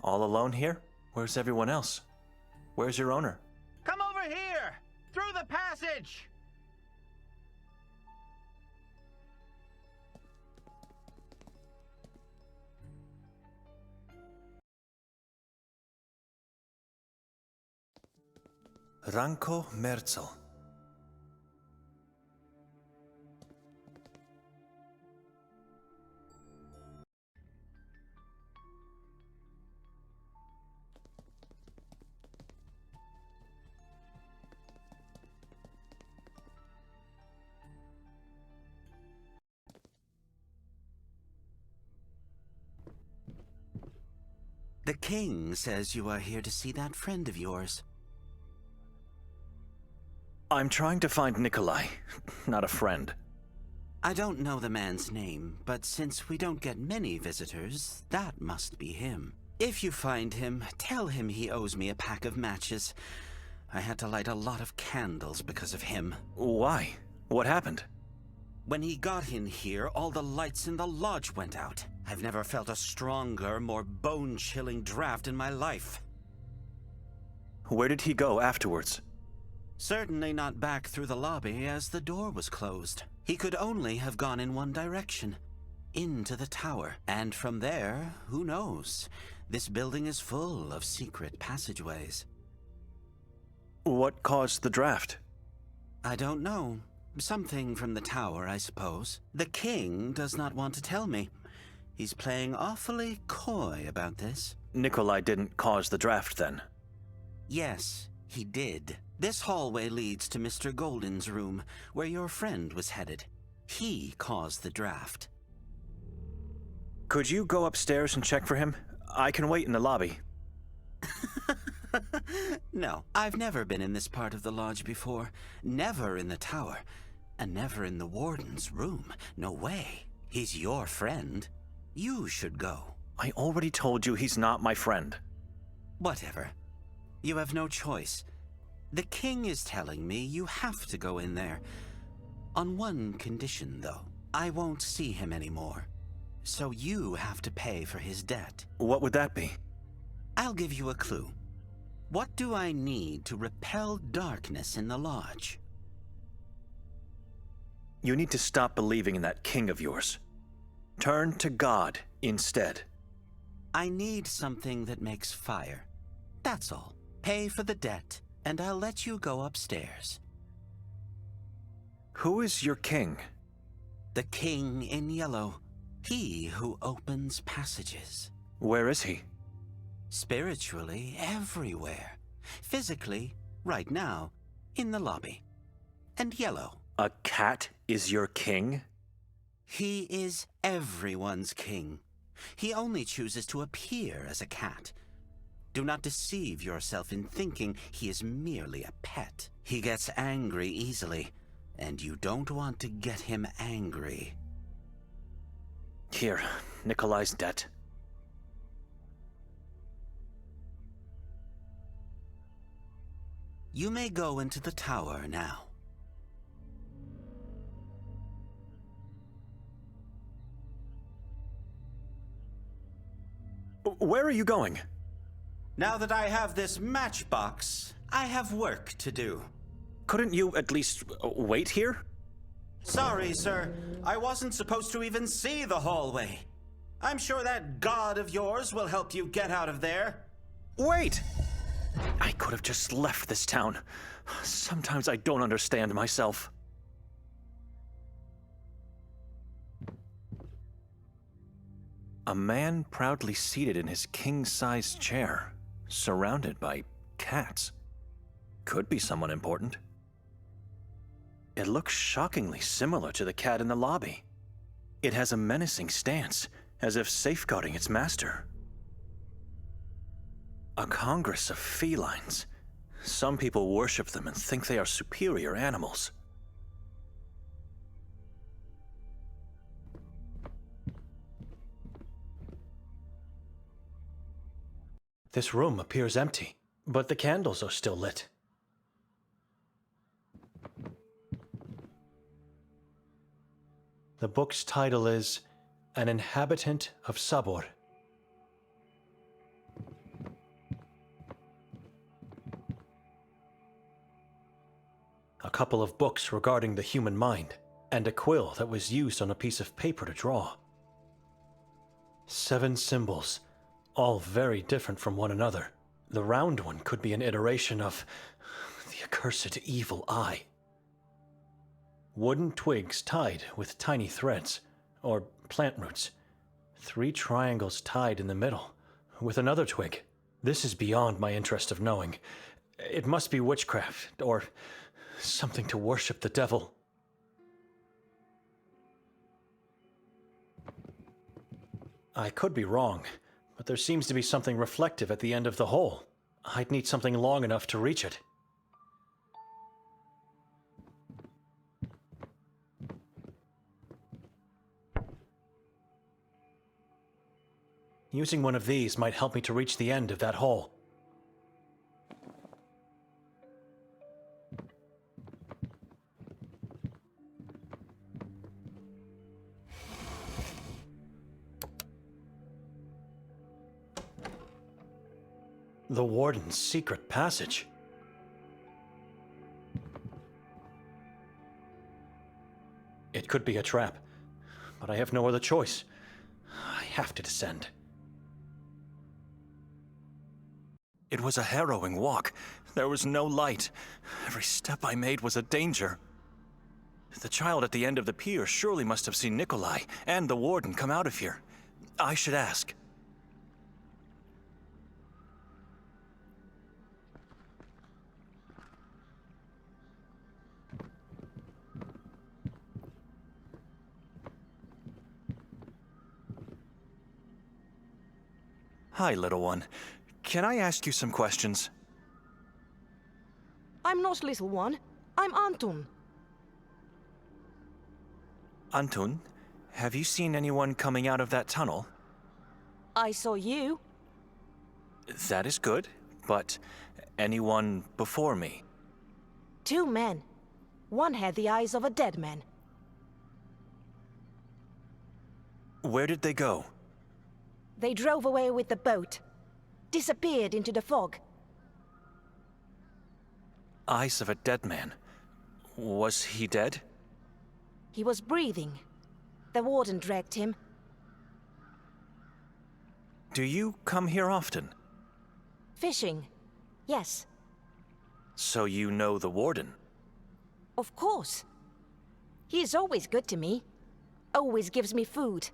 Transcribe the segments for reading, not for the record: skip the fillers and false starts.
All alone here? Where's everyone else? Where's your owner? Come over here! Through the passage! Ranko Merzel. The king says you are here to see that friend of yours. I'm trying to find Nikolai, not a friend. I don't know the man's name, but since we don't get many visitors, that must be him. If you find him, tell him he owes me a pack of matches. I had to light a lot of candles because of him. Why? What happened? When he got in here, all the lights in the lodge went out. I've never felt a stronger, more bone-chilling draft in my life. Where did he go afterwards? Certainly not back through the lobby, as the door was closed. He could only have gone in one direction, into the tower. And from there, who knows? This building is full of secret passageways. What caused the draft? I don't know. Something from the tower, I suppose. The king does not want to tell me. He's playing awfully coy about this. Nikolai didn't cause the draft, then? Yes, he did. This hallway leads to Mr. Golden's room, where your friend was headed. He caused the draft. Could you go upstairs and check for him? I can wait in the lobby. No, I've never been in this part of the lodge before. Never in the tower. And never in the warden's room. No way. He's your friend. You should go. I already told you he's not my friend. Whatever. You have no choice. The king is telling me you have to go in there. On one condition, though. I won't see him anymore. So you have to pay for his debt. What would that be? I'll give you a clue. What do I need to repel darkness in the lodge? You need to stop believing in that king of yours. Turn to God instead. I need something that makes fire. That's all. Pay for the debt, and I'll let you go upstairs. Who is your king? The king in yellow. He who opens passages. Where is he? Spiritually, everywhere. Physically, right now, in the lobby. And yellow. A cat is your king? He is everyone's king. He only chooses to appear as a cat. Do not deceive yourself in thinking he is merely a pet. He gets angry easily, and you don't want to get him angry. Here, Nikolai's debt. You may go into the tower now. Where are you going? Now that I have this matchbox, I have work to do. Couldn't you at least wait here? Sorry, sir. I wasn't supposed to even see the hallway. I'm sure that god of yours will help you get out of there. Wait! I could have just left this town. Sometimes I don't understand myself. A man proudly seated in his king-sized chair, surrounded by cats. Could be someone important. It looks shockingly similar to the cat in the lobby. It has a menacing stance, as if safeguarding its master. A congress of felines. Some people worship them and think they are superior animals. This room appears empty, but the candles are still lit. The book's title is An Inhabitant of Sabor. couple of books regarding the human mind, and a quill that was used on a piece of paper to draw. 7 symbols, all very different from one another. The round one could be an iteration of the accursed evil eye. Wooden twigs tied with tiny threads, or plant roots. 3 triangles tied in the middle, with another twig. This is beyond my interest of knowing. It must be witchcraft, or something to worship the devil. I could be wrong, but there seems to be something reflective at the end of the hole. I'd need something long enough to reach it. Using one of these might help me to reach the end of that hole. The warden's secret passage. It could be a trap, but I have no other choice. I have to descend. It was a harrowing walk. There was no light. Every step I made was a danger. The child at the end of the pier surely must have seen Nikolai and the warden come out of here. I should ask. Hi, little one. Can I ask you some questions? I'm not little one. I'm Anton. Antun, have you seen anyone coming out of that tunnel? I saw you. That is good, but anyone before me? 2 men. One had the eyes of a dead man. Where did they go? They drove away with the boat. Disappeared into the fog. Eyes of a dead man. Was he dead? He was breathing. The warden dragged him. Do you come here often? Fishing. Yes, So you know the warden? of course. He is always good to me. Always gives me food.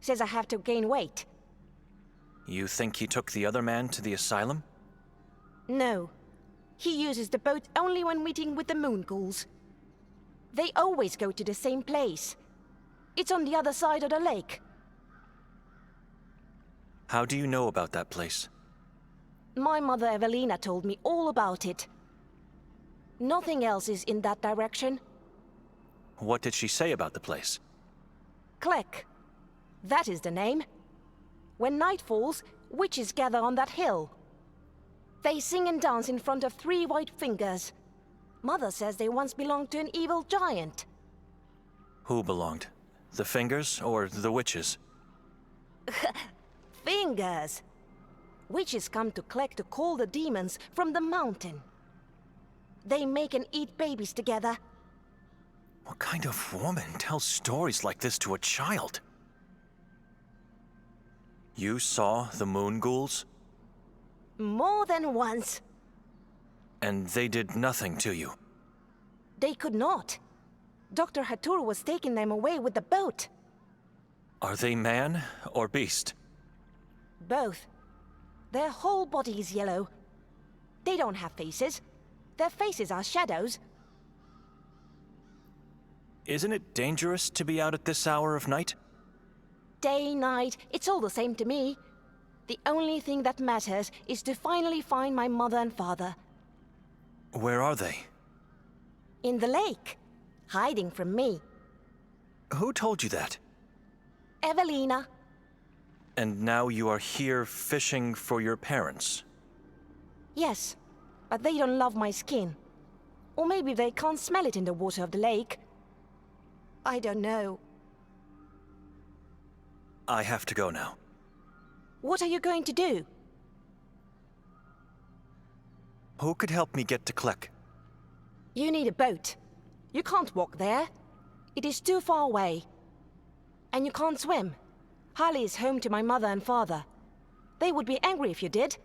Says I have to gain weight. You think he took the other man to the asylum? No. He uses the boat only when meeting with the moon ghouls. They always go to the same place. It's on the other side of the lake. How do you know about that place? My mother Evelina told me all about it. Nothing else is in that direction. What did she say about the place? Klek. That is the name. When night falls, witches gather on that hill. They sing and dance in front of 3 white fingers. Mother says they once belonged to an evil giant. Who belonged? The fingers or the witches? Fingers! Witches come to Klek to call the demons from the mountain. They make and eat babies together. What kind of woman tells stories like this to a child? You saw the moon ghouls? More than once. And they did nothing to you? They could not. Dr. Hatur was taking them away with the boat. Are they man or beast? Both. Their whole body is yellow. They don't have faces. Their faces are shadows. Isn't it dangerous to be out at this hour of night? Day, night, it's all the same to me. The only thing that matters is to finally find my mother and father. Where are they? In the lake. Hiding from me. Who told you that? Evelina. And now you are here fishing for your parents? Yes, but they don't love my skin. Or maybe they can't smell it in the water of the lake. I don't know. I have to go now. What are you going to do? Who could help me get to Klek? You need a boat. You can't walk there. It is too far away. And you can't swim. Hali is home to my mother and father. They would be angry if you did.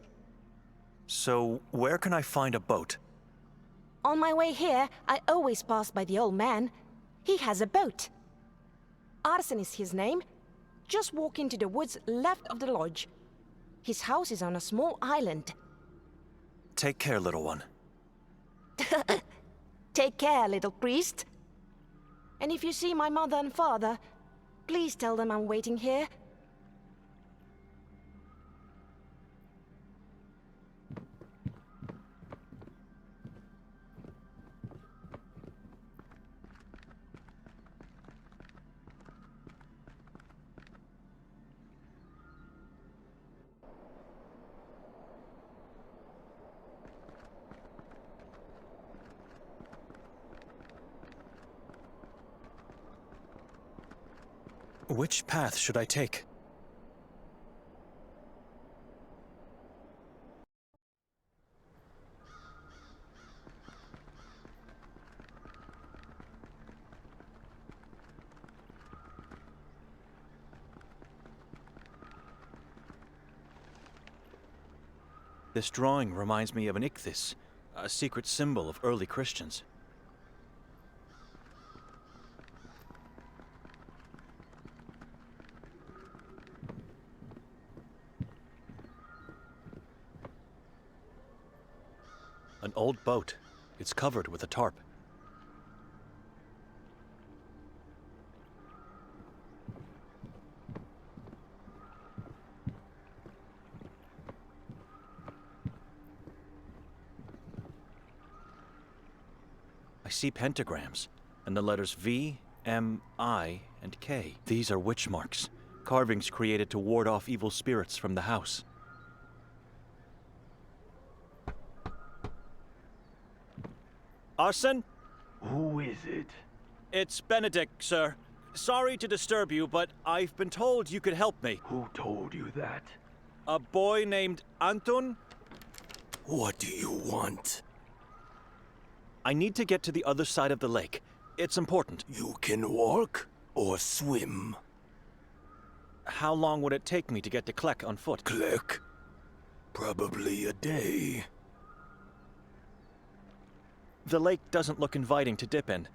So, where can I find a boat? On my way here, I always pass by the old man. He has a boat. Arsen is his name. Just walk into the woods left of the lodge. His house is on a small island. Take care, little one. Take care, little priest. And if you see my mother and father, please tell them I'm waiting here. Which path should I take? This drawing reminds me of an ichthys, a secret symbol of early Christians. An old boat. It's covered with a tarp. I see pentagrams, and the letters V, M, I, and K. These are witch marks, carvings created to ward off evil spirits from the house. Arsen? Who is it? It's Benedict, sir. Sorry to disturb you, but I've been told you could help me. Who told you that? A boy named Anton? What do you want? I need to get to the other side of the lake. It's important. You can walk or swim. How long would it take me to get to Klek on foot? Click. Probably a day. The lake doesn't look inviting to dip in,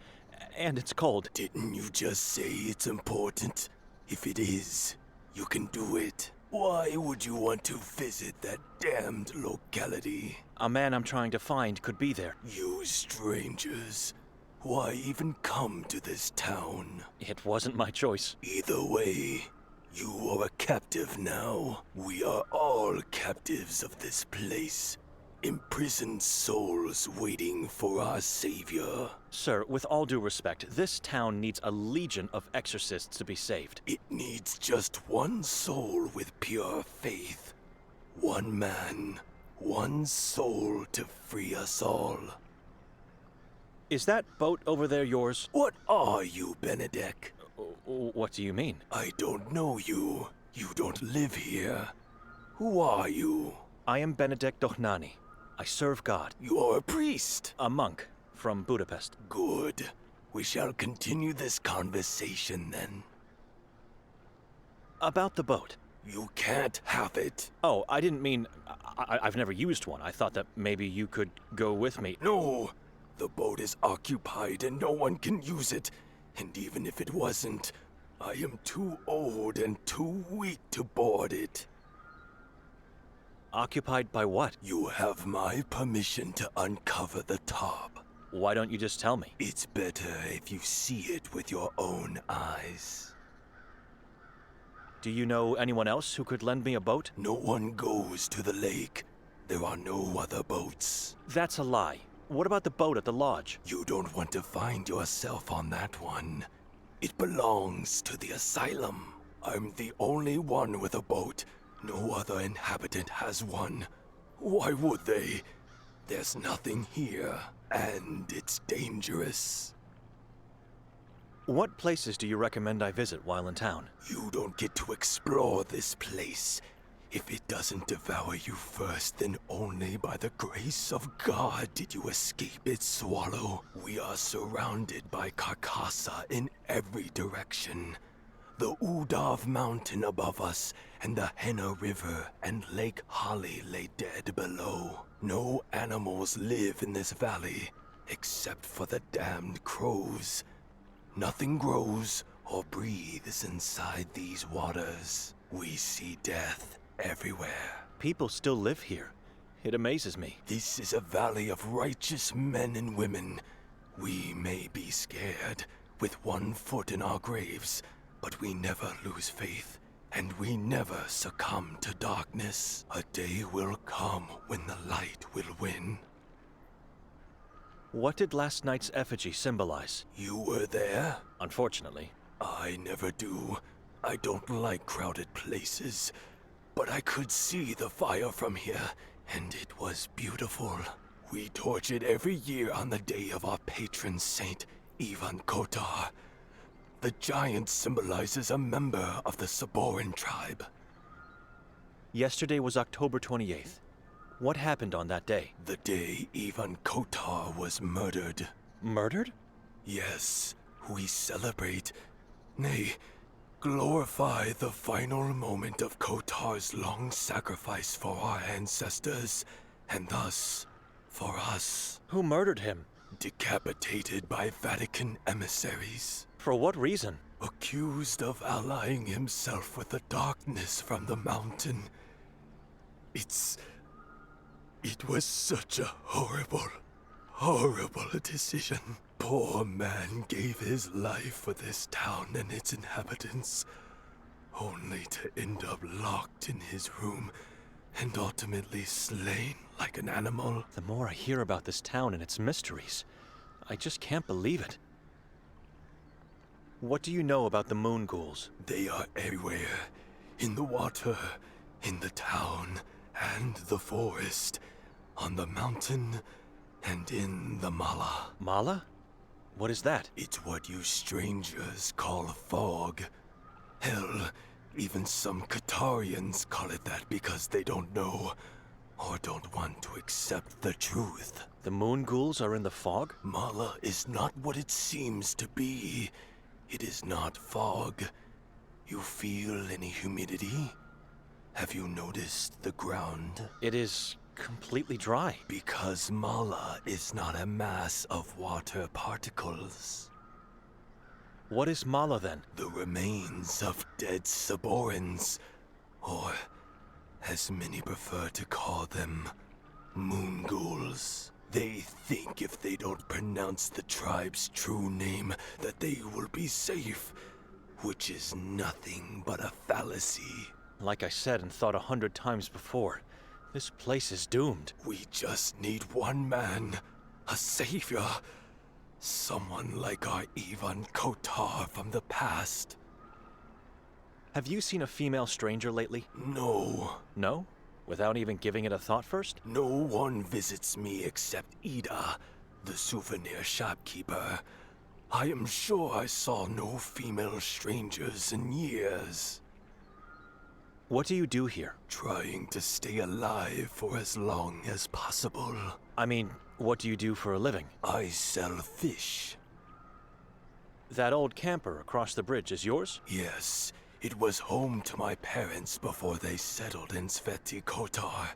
and it's cold. Didn't you just say it's important? If it is, you can do it. Why would you want to visit that damned locality? A man I'm trying to find could be there. You strangers. Why even come to this town? It wasn't my choice. Either way, you are a captive now. We are all captives of this place. Imprisoned souls waiting for our savior. Sir, with all due respect, this town needs a legion of exorcists to be saved. It needs just one soul with pure faith. One man, one soul to free us all. Is that boat over there yours? What are you, Benedict? What do you mean? I don't know you. You don't live here. Who are you? I am Benedict Dohnani. I serve God. You are a priest. A monk from Budapest. Good. We shall continue this conversation then. About the boat. You can't have it. Oh, I didn't mean... I've never used one. I thought that maybe you could go with me. No. The boat is occupied and no one can use it. And even if it wasn't, I am too old and too weak to board it. Occupied by what? You have my permission to uncover the top. Why don't you just tell me? It's better if you see it with your own eyes. Do you know anyone else who could lend me a boat? No one goes to the lake. There are no other boats. That's a lie. What about the boat at the lodge? You don't want to find yourself on that one. It belongs to the asylum. I'm the only one with a boat. No other inhabitant has one. Why would they? There's nothing here, and it's dangerous. What places do you recommend I visit while in town? You don't get to explore this place. If it doesn't devour you first, then only by the grace of God did you escape its swallow. We are surrounded by Carcassa in every direction. The Udav Mountain above us, and the Henna River and Lake Holly lay dead below. No animals live in this valley, except for the damned crows. Nothing grows or breathes inside these waters. We see death everywhere. People still live here. It amazes me. This is a valley of righteous men and women. We may be scared, with one foot in our graves, but we never lose faith, and we never succumb to darkness. A day will come when the light will win. What did last night's effigy symbolize? You were there? Unfortunately. I never do. I don't like crowded places. But I could see the fire from here, and it was beautiful. We torch it every year on the day of our patron saint, Ivan Kotar. The giant symbolizes a member of the Saboran tribe. Yesterday was October 28th. What happened on that day? The day Ivan Kotar was murdered. Murdered? Yes, we celebrate, nay, glorify the final moment of Kotar's long sacrifice for our ancestors, and thus, for us. Who murdered him? Decapitated by Vatican emissaries. For what reason? Accused of allying himself with the darkness from the mountain. It was such a horrible decision. Poor man gave his life for this town and its inhabitants, only to end up locked in his room and ultimately slain like an animal. The more I hear about this town and its mysteries, I just can't believe it. What do you know about the moon ghouls? They are everywhere. In the water, in the town, and the forest, on the mountain, and in the mala. Mala? What is that? It's what you strangers call fog. Hell, even some Qatarians call it that because they don't know, or don't want to accept the truth. The moon ghouls are in the fog? Mala is not what it seems to be. It is not fog. You feel any humidity? Have you noticed the ground? It is completely dry. Because Mala is not a mass of water particles. What is Mala then? The remains of dead Saborans, or as many prefer to call them, moon ghouls. They think if they don't pronounce the tribe's true name that they will be safe, which is nothing but a fallacy. Like I said and thought 100 times before, this place is doomed. We just need one man, a savior, someone like our Ivan Kotar from the past. Have you seen a female stranger lately? No. No? Without even giving it a thought first? No one visits me except Ida, the souvenir shopkeeper. I am sure I saw no female strangers in years. What do you do here? Trying to stay alive for as long as possible. I mean, what do you do for a living? I sell fish. That old camper across the bridge is yours? Yes, it was home to my parents before they settled in Sveti Kotar.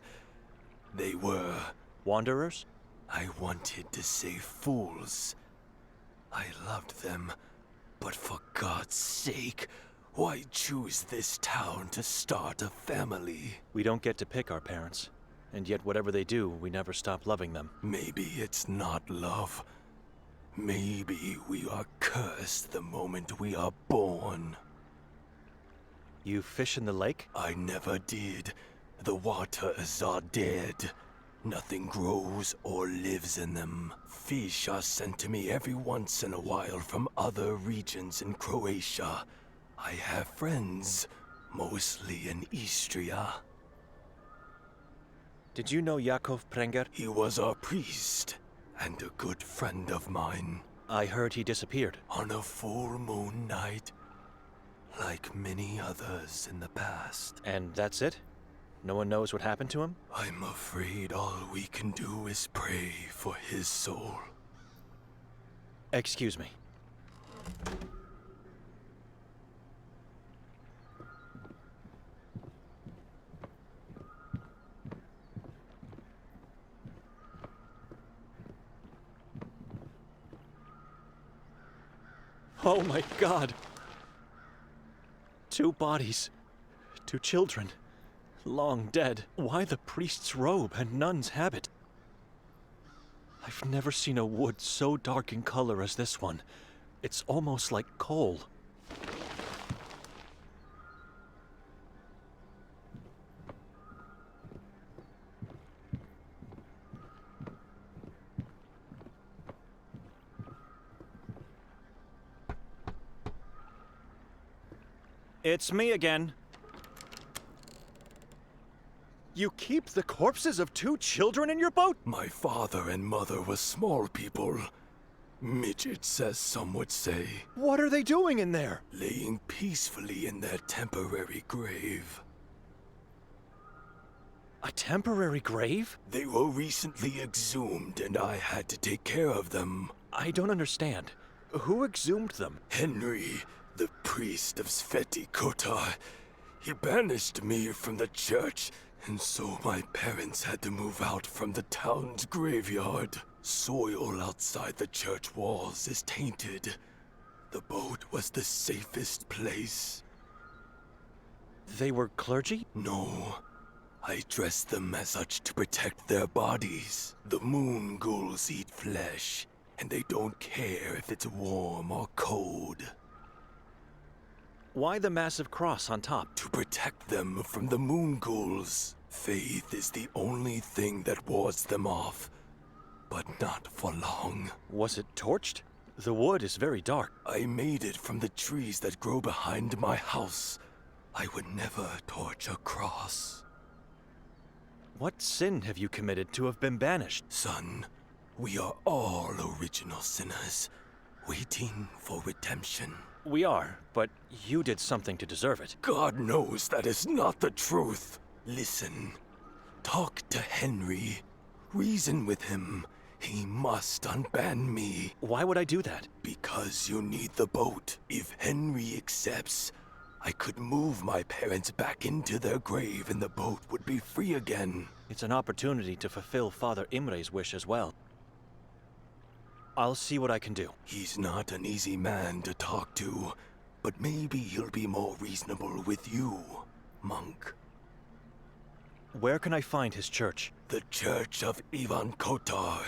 They were... Wanderers? I wanted to say fools. I loved them, but for God's sake, why choose this town to start a family? We don't get to pick our parents, and yet whatever they do, we never stop loving them. Maybe it's not love. Maybe we are cursed the moment we are born. You fish in the lake? I never did. The waters are dead. Nothing grows or lives in them. Fish are sent to me every once in a while from other regions in Croatia. I have friends, mostly in Istria. Did you know Jakov Prenger? He was our priest, and a good friend of mine. I heard he disappeared. On a full moon night, like many others in the past. And that's it? No one knows what happened to him? I'm afraid all we can do is pray for his soul. Excuse me. Oh my God! 2 bodies. 2 children. Long dead. Why the priest's robe and nun's habit? I've never seen a wood so dark in color as this one. It's almost like coal. It's me again. You keep the corpses of 2 children in your boat? My father and mother were small people. Midgets, as some would say. What are they doing in there? Laying peacefully in their temporary grave. A temporary grave? They were recently exhumed, and I had to take care of them. I don't understand. Who exhumed them? Henry, the priest of Sveti Kotar, he banished me from the church, and so my parents had to move out from the town's graveyard. Soil outside the church walls is tainted. The boat was the safest place. They were clergy? No, I dressed them as such to protect their bodies. The moon ghouls eat flesh, and they don't care if it's warm or cold. Why the massive cross on top? To protect them from the moon ghouls. Faith is the only thing that wards them off, but not for long. Was it torched? The wood is very dark. I made it from the trees that grow behind my house. I would never torch a cross. What sin have you committed to have been banished? Son, we are all original sinners, waiting for redemption. We are, but you did something to deserve it. God knows that is not the truth. Listen, talk to Henry. Reason with him. He must unban me. Why would I do that? Because you need the boat. If Henry accepts, I could move my parents back into their grave and the boat would be free again. It's an opportunity to fulfill Father Imre's wish as well. I'll see what I can do. He's not an easy man to talk to, but maybe he'll be more reasonable with you, monk. Where can I find his church? The Church of Ivan Kotar.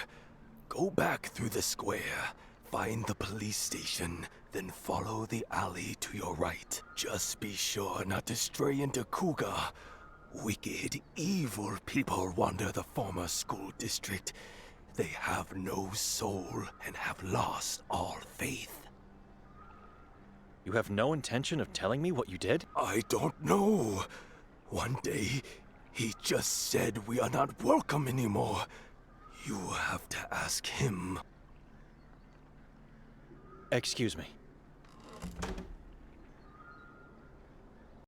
Go back through the square, find the police station, then follow the alley to your right. Just be sure not to stray into Kuga. Wicked, evil people wander the former school district. They have no soul and have lost all faith. You have no intention of telling me what you did? I don't know. One day, he just said we are not welcome anymore. You have to ask him. Excuse me.